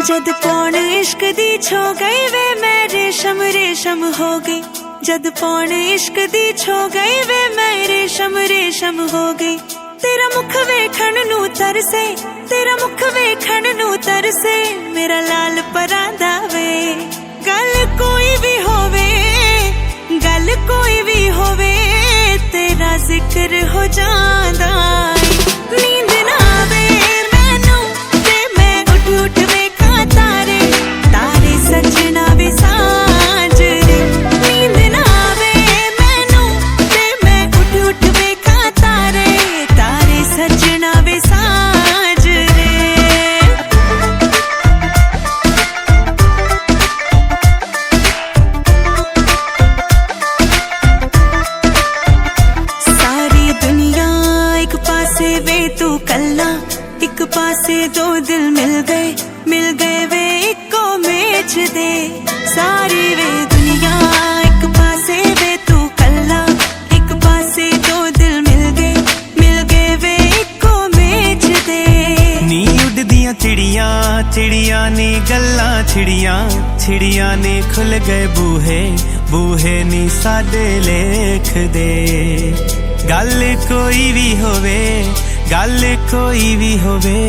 जद पौन इश्क दी छो गई वे मैं रेशम रेशम हो गई। जद पौन इश्क दी छो गई वे मैं रेशम रेशम हो गई। तेरा मुख वेखण नू तरसे, तेरा मुख वेखण नू तरसे मेरा लाल परांदा वे। गल कोई भी होवे, गल कोई भी होवे तेरा जिक्र हो जांदा है। नींद ना आवे मैनू ते मैं उठ उठ वेखां तारे, तारे सजना वे सांझ रे। नींद ना आवे मैनू ते मैं उठ उठ वेखां तारे, तारे सजना वे सांझ रे। सारी दुनिया एक पासे वे तू कल्ला, एक पासे दो दिल मिल गए वे इको मेच दे। सारी वे दुनिया एक पासे वे तू कल्ला, एक पासे दो दिल मिल गए वे इको मेच दे। नी उड़दियां चिड़ियां चिड़ियां ने गल्लां छिड़ियां, छिड़ियां ने खुल गए बूहे, बूहे नी साडे लेख दे। गल कोई भी होवे, गल कोई भी होवे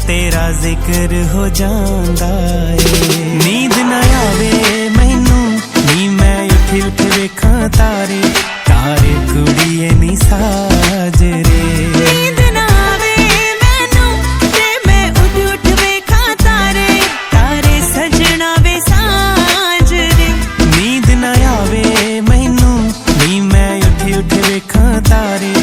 तेरा जिक्र हो जांदा है। नींद ना आवे मैनू नी मैं उठ उठ वेखां तारे, तारे कुड़िए नी साजरे। नींद ना आवे मैनू ते मैं उठ उठ वेखां तारे, तारे सजना वे सांझ रे। नींद ना आवे मैनू नी मैं उठ उठ वेखां तारे,